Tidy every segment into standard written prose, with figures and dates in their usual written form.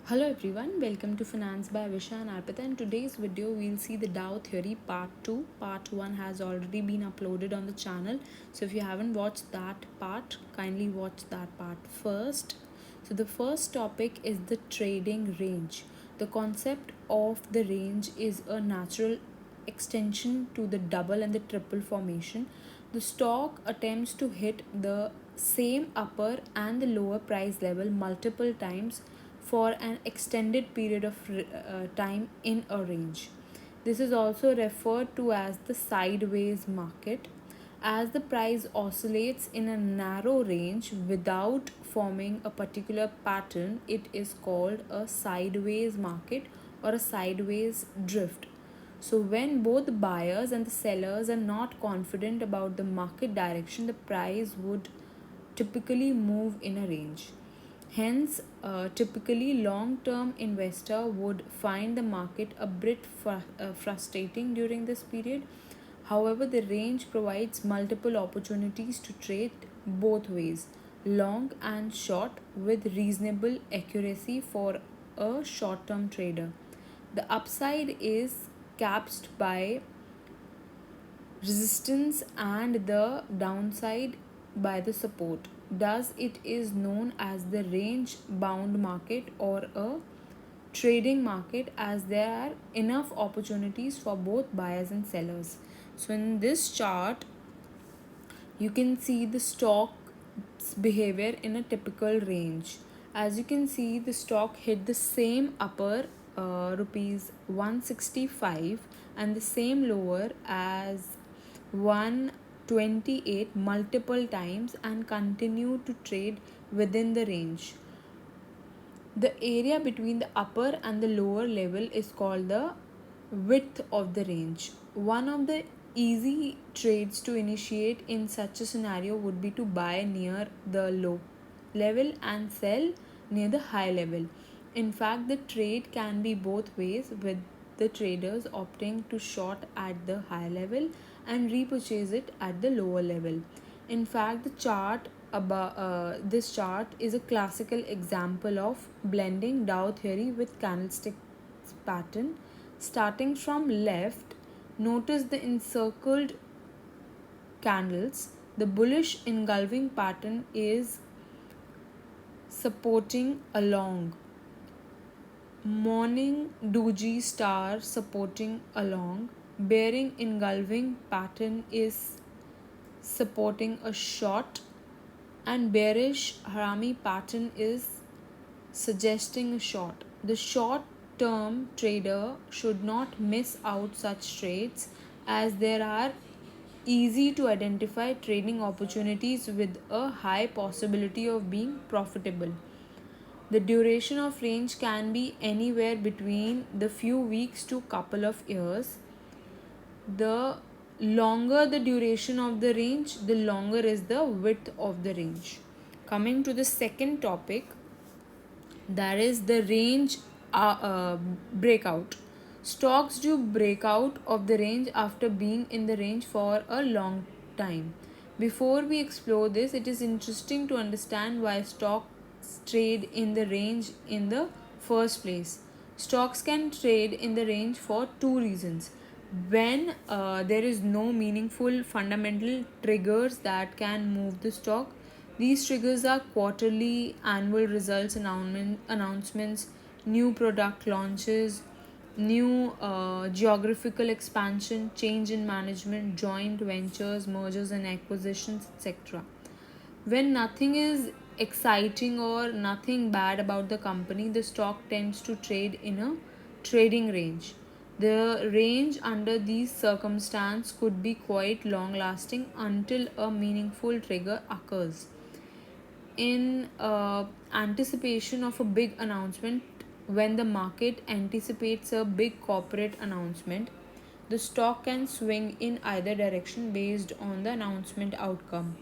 Hello everyone, welcome to Finance by Visha and Arpita. In today's video, we'll see the Dow Theory Part 2. Part 1 has already been uploaded on the channel. So if you haven't watched that part, kindly watch that part first. So the first topic is the trading range. The concept of the range is a natural extension to the double and the triple formation. The stock attempts to hit the same upper and the lower price level multiple times for an extended period of time in a range. This is also referred to as the sideways market. As the price oscillates in a narrow range without forming a particular pattern, it is called a sideways market or a sideways drift. So, when both buyers and the sellers are not confident about the market direction, the price would typically move in a range. Hence, typically long-term investor would find the market a bit frustrating during this period. However, the range provides multiple opportunities to trade both ways, long and short, with reasonable accuracy for a short-term trader. The upside is capped by resistance and the downside by the support. Thus, it is known as the range bound market or a trading market, as there are enough opportunities for both buyers and sellers. So, in this chart, you can see the stock's behavior in a typical range. As you can see, the stock hit the same upper rupees 165 and the same lower as 128 multiple times and continue to trade within the range. The area between the upper and the lower level is called the width of the range. One of the easy trades to initiate in such a scenario would be to buy near the low level and sell near the high level. In fact, the trade can be both ways, with the traders opting to short at the high level and repurchase it at the lower level. In fact, this chart is a classical example of blending Dow theory with candlestick pattern. Starting from left, notice the encircled candles. The bullish engulfing pattern is supporting along. Morning doji star supporting along. Bearing engulfing pattern is supporting a short, and bearish harami pattern is suggesting a short. The short term trader should not miss out such trades, as there are easy to identify trading opportunities with a high possibility of being profitable. The duration of range can be anywhere between the few weeks to couple of years. The longer the duration of the range, the longer is the width of the range. Coming to the second topic, that is the range breakout. Stocks do breakout of the range after being in the range for a long time. Before we explore this, it is interesting to understand why stocks trade in the range in the first place. Stocks can trade in the range for two reasons. When there is no meaningful fundamental triggers that can move the stock, these triggers are quarterly, annual results announcements, new product launches, new geographical expansion, change in management, joint ventures, mergers and acquisitions, etc. When nothing is exciting or nothing bad about the company, the stock tends to trade in a trading range. The range under these circumstances could be quite long lasting until a meaningful trigger occurs. In anticipation of a big announcement, when the market anticipates a big corporate announcement, the stock can swing in either direction based on the announcement outcome.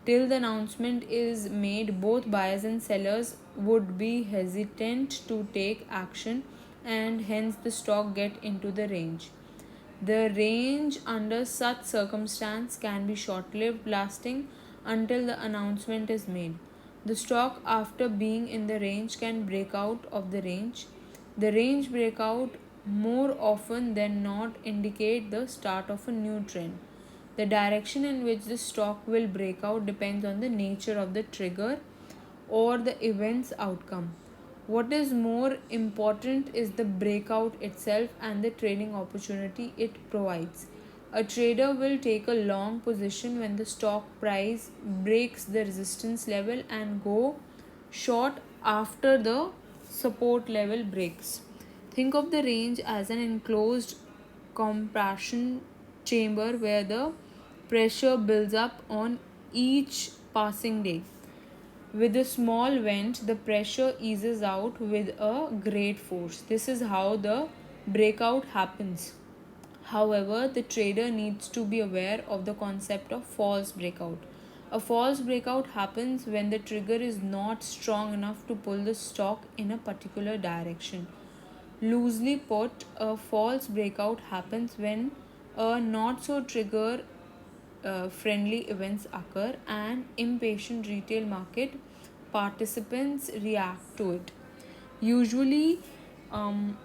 Till the announcement is made, both buyers and sellers would be hesitant to take action, and hence the stock get into the range. The range under such circumstance can be short-lived, lasting until the announcement is made. The stock, after being in the range, can break out of the range. The range breakout more often than not indicate the start of a new trend. The direction in which the stock will break out depends on the nature of the trigger or the event's outcome. What is more important is the breakout itself and the trading opportunity it provides. A trader will take a long position when the stock price breaks the resistance level and go short after the support level breaks. Think of the range as an enclosed compression chamber where the pressure builds up on each passing day. With a small vent, the pressure eases out with a great force. This is how the breakout happens. However, the trader needs to be aware of the concept of false breakout. A false breakout happens when the trigger is not strong enough to pull the stock in a particular direction. Loosely put, a false breakout happens when a not so trigger friendly events occur and impatient retail market participants react to it. Usually, um,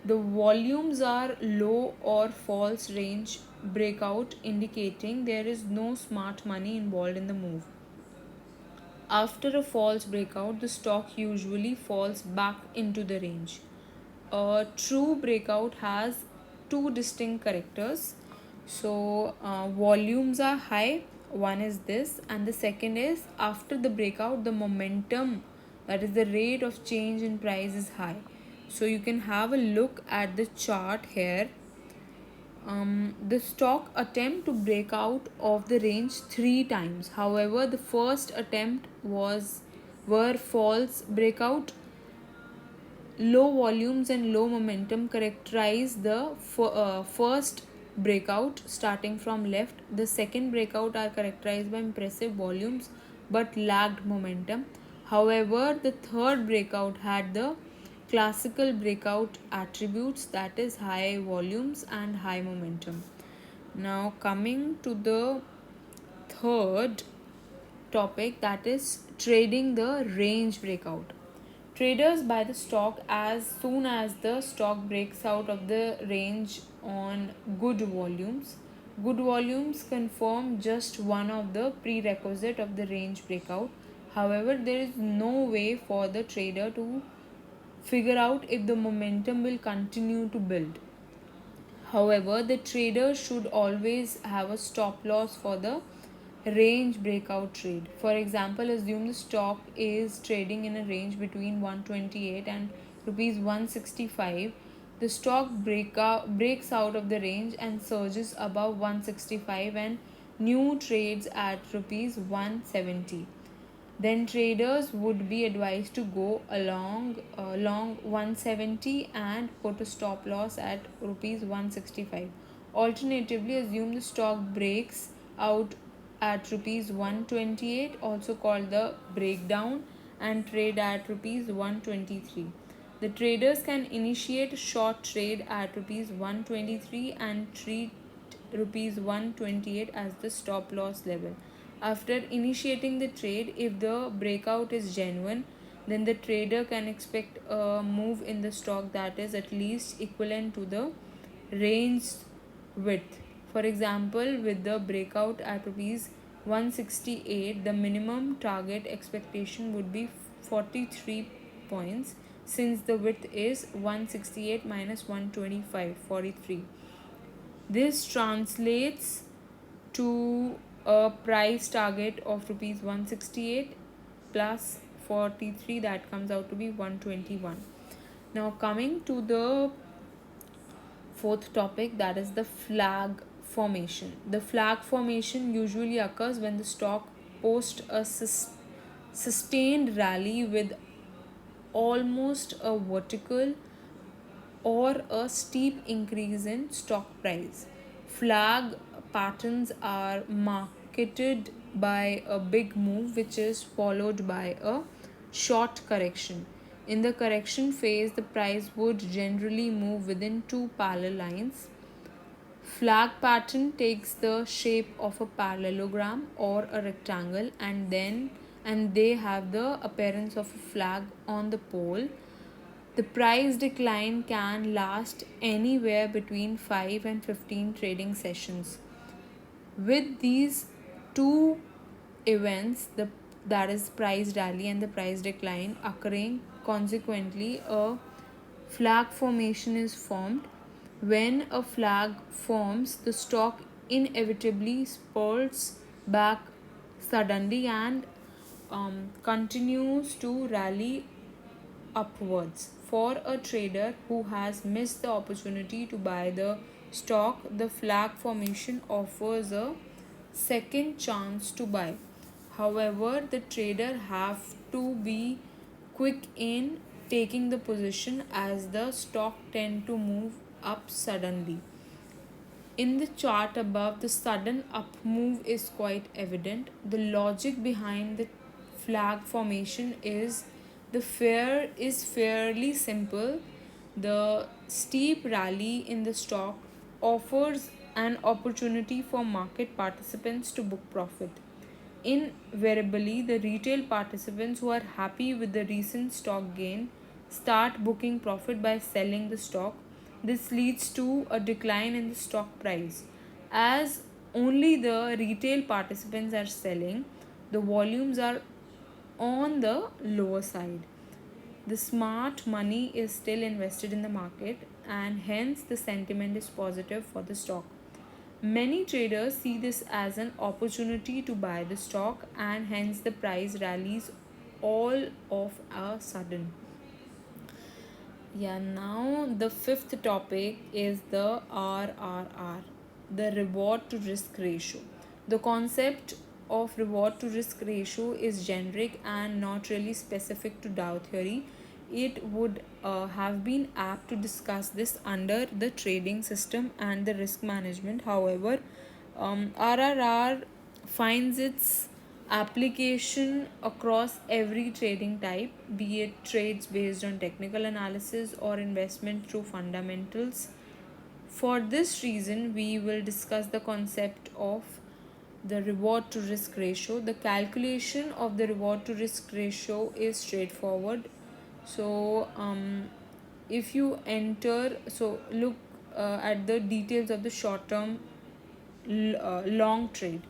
the volumes are low or false range breakout, indicating there is no smart money involved in the move. After a false breakout, the stock usually falls back into the range. A true breakout has two distinct characters. So, volumes are high, one is this, and the second is after the breakout, the momentum, that is the rate of change in price, is high. So, you can have a look at the chart here. The stock attempt to break out of the range three times. However, the first attempt were false breakout. Low volumes and low momentum characterize the first breakout starting from left. The second breakout are characterized by impressive volumes but lacked momentum. However, the third breakout had the classical breakout attributes, that is high volumes and high momentum. Now coming to the third topic, that is trading the range breakout. Traders buy the stock as soon as the stock breaks out of the range on good volumes. Good volumes confirm just one of the prerequisite of the range breakout. However, there is no way for the trader to figure out if the momentum will continue to build. However, the trader should always have a stop loss for the range breakout trade. For example, assume the stock is trading in a range between 128 and rupees 165. The stock breaks out of the range and surges above 165 and new trades at rupees 170. Then traders would be advised to go long 170 and put a stop loss at rupees 165. Alternatively, assume the stock breaks out at rupees 128, also called the breakdown, and trade at rupees 123. The traders can initiate a short trade at rupees 123 and treat rupees 128 as the stop loss level. After initiating the trade, if the breakout is genuine, then the trader can expect a move in the stock that is at least equivalent to the range width. For example, with the breakout at rupees 168, the minimum target expectation would be 43 points, since the width is 168 minus 125, 43. This translates to a price target of rupees 168 plus 43, that comes out to be 121. Now coming to the fourth topic, that is the flag formation. The flag formation usually occurs when the stock posts a sustained rally with almost a vertical or a steep increase in stock price. Flag patterns are marketed by a big move which is followed by a short correction. In the correction phase, the price would generally move within two parallel lines. Flag pattern takes the shape of a parallelogram or a rectangle, and they have the appearance of a flag on the pole. The price decline can last anywhere between 5 and 15 trading sessions. With these two events, that is price rally and the price decline occurring consequently, a flag formation is formed. When a flag forms, the stock inevitably spurts back suddenly and continues to rally upwards. For a trader who has missed the opportunity to buy the stock, the flag formation offers a second chance to buy. However, the trader have to be quick in taking the position as the stock tend to move up suddenly. In the chart above, the sudden up move is quite evident. The logic behind the flag formation is fairly simple. The steep rally in the stock offers an opportunity for market participants to book profit. Invariably, the retail participants who are happy with the recent stock gain start booking profit by selling the stock. This leads to a decline in the stock price. As only the retail participants are selling, the volumes are on the lower side. The smart money is still invested in the market, and hence the sentiment is positive for the stock. Many traders see this as an opportunity to buy the stock, and hence the price rallies all of a sudden. Yeah, now the fifth topic is the RRR, the reward to risk ratio. The concept of reward to risk ratio is generic and not really specific to Dow theory. It would have been apt to discuss this under the trading system and the risk management. However, RRR finds its application across every trading type, be it trades based on technical analysis or investment through fundamentals. For this reason, we will discuss the concept of the reward to risk ratio. The calculation of the reward to risk ratio is straightforward. So, if you enter, so look at the details of the short term long trade.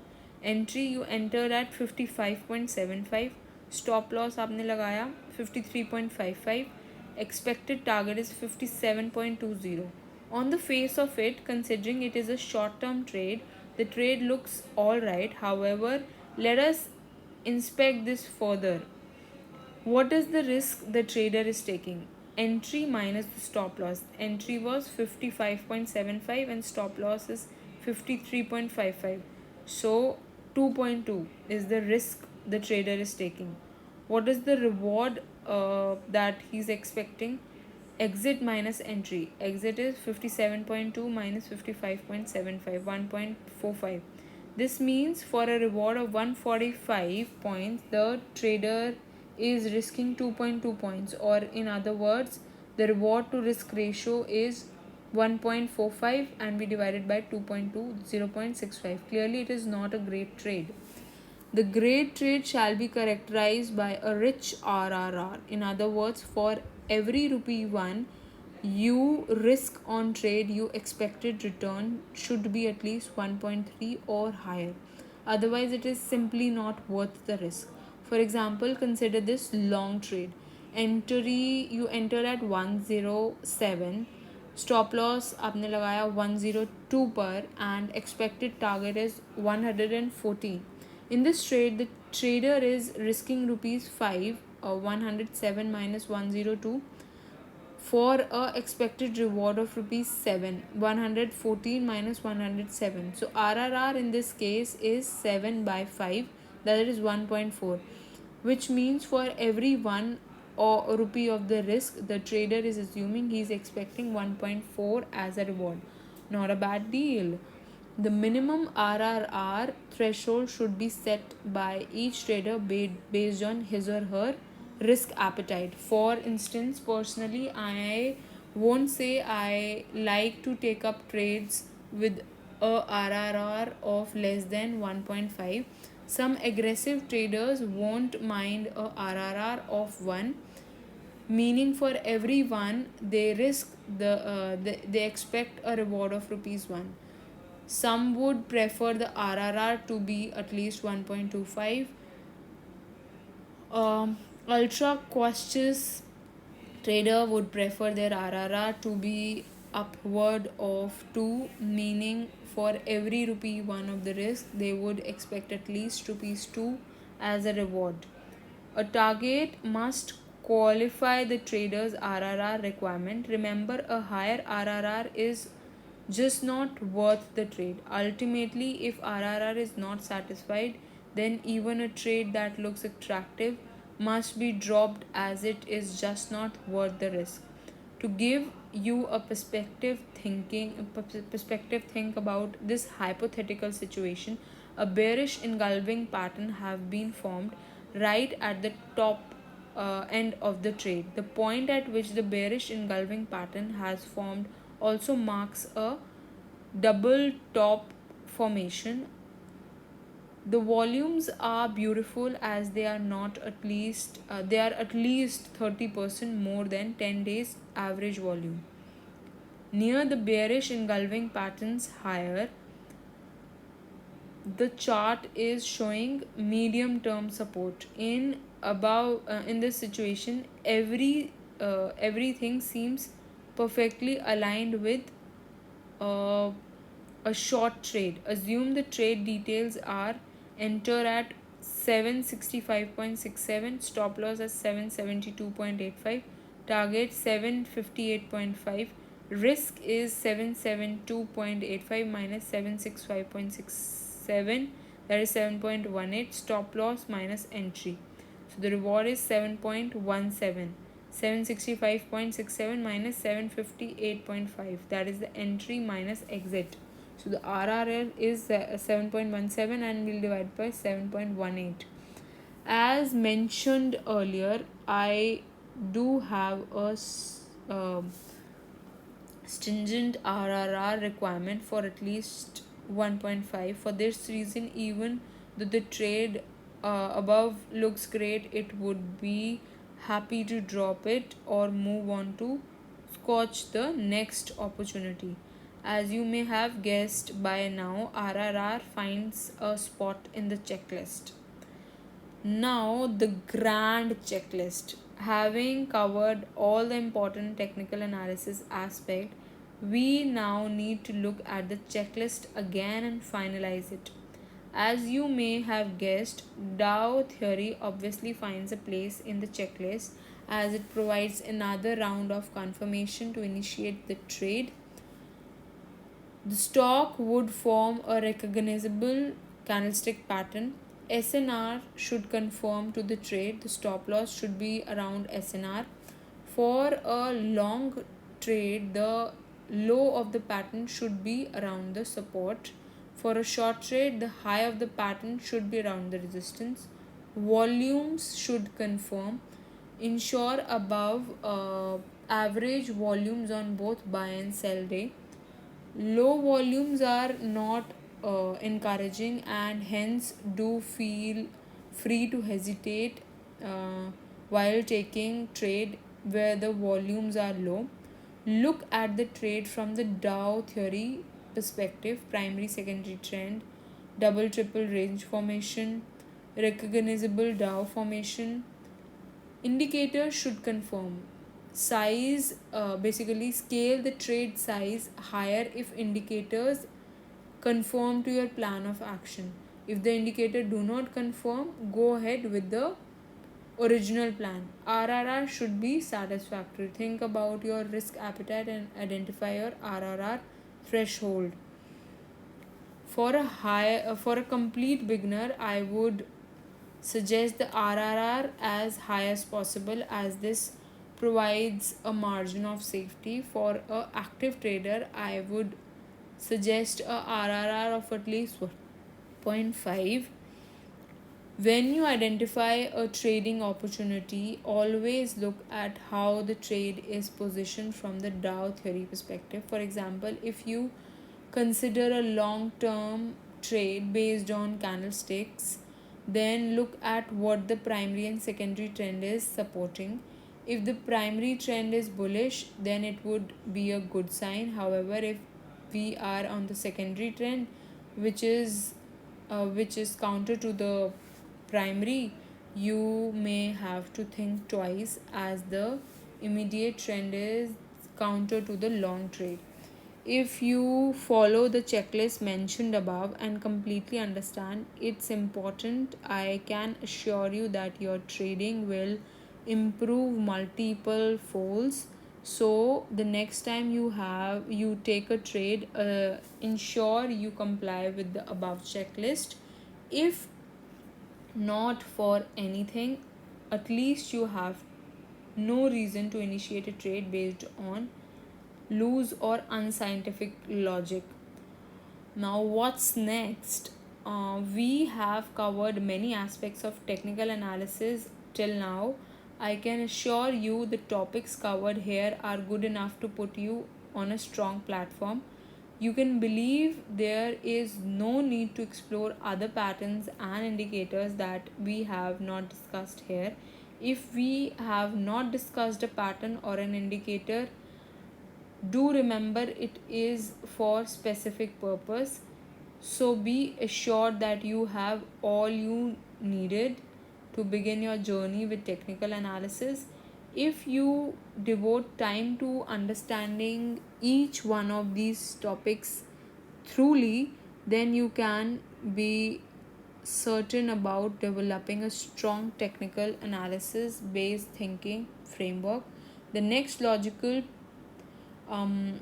Entry you entered at 55.75, stop loss आपने लगाया 53.55, expected target is 57.20. On the face of it, considering it is a short term trade, the trade looks alright. However, let us inspect this further. What is the risk the trader is taking? Entry minus the stop loss. Entry was 55.75 and stop loss is 53.55. So 2.2 is the risk the trader is taking. What is the reward that he's expecting? Exit minus entry. Exit is 57.2 minus 55.75, 1.45. This means for a reward of 145 points, the trader is risking 2.2 points, or in other words, the reward to risk ratio is 1.45 and we divided by 2.2, 0.65. Clearly, it is not a great trade. The great trade shall be characterized by a rich RRR. In other words, for every rupee one you risk on trade, your expected return should be at least 1.3 or higher. Otherwise, it is simply not worth the risk. For example, consider this long trade. Entry you enter at 107, stop loss आपने लगाया 102 पर and expected target is 114. In this trade, the trader is risking rupees 5 or 107 minus 102 for a expected reward of rupees 7, 114 minus 107. So RRR in this case is 7 by 5, that is 1.4, which means for every 1 or rupee of the risk, the trader is assuming he is expecting 1.4 as a reward. Not a bad deal. The minimum RRR threshold should be set by each trader based on his or her risk appetite. For instance, personally, I won't say I like to take up trades with a RRR of less than 1.5. Some aggressive traders won't mind a RRR of 1, meaning for every one they risk they expect a reward of rupees 1. Some would prefer the RRR to be at least 1.25. Ultra cautious trader would prefer their RRR to be upward of 2, meaning for every rupee 1 of the risk they would expect at least rupees 2 as a reward. A target must qualify the trader's RRR requirement. Remember, a higher RRR is just not worth the trade. Ultimately, if RRR is not satisfied, then even a trade that looks attractive must be dropped as it is just not worth the risk. To give you a perspective, think about this hypothetical situation. A bearish engulfing pattern have been formed right at the top end of the trade. The point at which the bearish engulfing pattern has formed also marks a double top formation. The volumes are beautiful as they are not at least they are at least 30% more than 10 days average volume. Near the bearish engulfing patterns higher, the chart is showing medium term support. In this situation, everything seems perfectly aligned with uh, a short trade. Assume the trade details are: enter at 765.67, stop loss at 772.85, target 758.5, risk is 772.85 minus 765.67, that is 7.18, stop loss minus entry. So the reward is 7.17. 765.67 minus 758.5, that is the entry minus exit. So the RRL is 7.17 and we'll divide by 7.18. As mentioned earlier, I do have a stringent RRR requirement for at least 1.5. For this reason, even though the trade above looks great, it would be happy to drop it or move on to scotch the next opportunity. As you may have guessed by now, RRR finds a spot in the checklist. Now, the grand checklist. Having covered all the important technical analysis aspect, we now need to look at the checklist again and finalize it. As you may have guessed, Dow theory obviously finds a place in the checklist as it provides another round of confirmation to initiate the trade. The stock would form a recognizable candlestick pattern. SNR should conform to the trade. The stop loss should be around SNR. For a long trade, the low of the pattern should be around the support. For a short trade, the high of the pattern should be around the resistance. Volumes should conform. Ensure above average volumes on both buy and sell day. Low volumes are not encouraging, and hence do feel free to hesitate while taking trade where the volumes are low. Look at the trade from the Dow theory perspective: primary secondary trend, double triple range formation, recognizable Dow formation. Indicators should conform. Size, basically scale the trade size higher if indicators conform to your plan of action. If the indicator do not conform, go ahead with the original plan. RRR should be satisfactory. Think about your risk appetite and identify your RRR threshold. For a complete beginner, I would suggest the RRR as high as possible, as this provides a margin of safety. For a active trader, I would suggest a RRR of at least 1.5. When you identify a trading opportunity, always look at how the trade is positioned from the Dow theory perspective. For example, if you consider a long term trade based on candlesticks, Then look at what the primary and secondary trend is supporting. If the primary trend is bullish, then it would be a good sign. However, if we are on the secondary trend, which is counter to the primary, you may have to think twice, as the immediate trend is counter to the long trade. If you follow the checklist mentioned above and completely understand it's important, I can assure you that your trading will improve multiple folds. So the next time you take a trade, ensure you comply with the above checklist. If not for anything, at least you have no reason to initiate a trade based on loose or unscientific logic. Now, what's next? We have covered many aspects of technical analysis till now. I can assure you the topics covered here are good enough to put you on a strong platform. You can believe there is no need to explore other patterns and indicators that we have not discussed here. If we have not discussed a pattern or an indicator, do remember it is for specific purpose. So be assured that you have all you needed to begin your journey with technical analysis. If you devote time to understanding each one of these topics truly, then you can be certain about developing a strong technical analysis based thinking framework. The next logical um,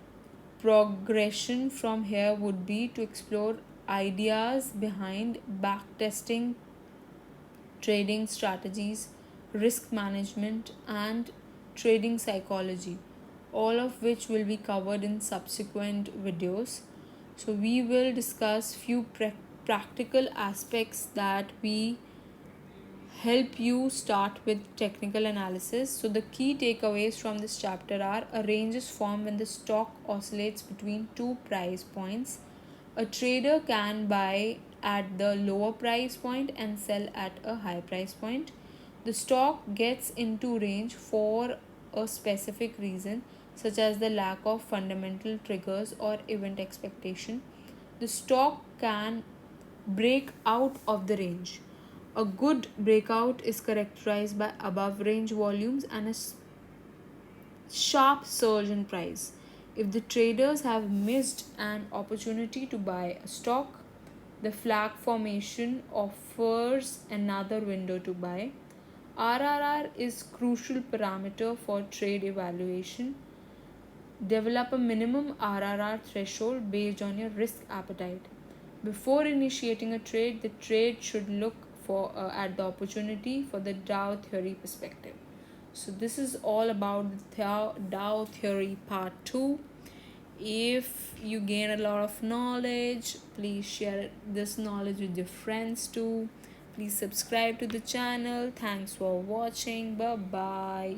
progression from here would be to explore ideas behind backtesting, trading strategies, risk management, and trading psychology, all of which will be covered in subsequent videos. So we will discuss few practical aspects that we help you start with technical analysis. So, the key takeaways from this chapter are: a range is formed when the stock oscillates between two price points. A trader can buy at the lower price point and sell at a high price point. The stock gets into range for a specific reason, such as the lack of fundamental triggers or event expectation. The stock can break out of the range. A good breakout is characterized by above range volumes and a sharp surge in price. If the traders have missed an opportunity to buy a stock, the flag formation offers another window to buy. RRR is crucial parameter for trade evaluation. Develop a minimum RRR threshold based on your risk appetite. Before initiating a trade, the trade should look for at the opportunity for the Dow theory perspective. So this is all about the Dow theory part 2. If you gain a lot of knowledge, please share this knowledge with your friends too. Please subscribe to the channel. Thanks for watching. Bye bye.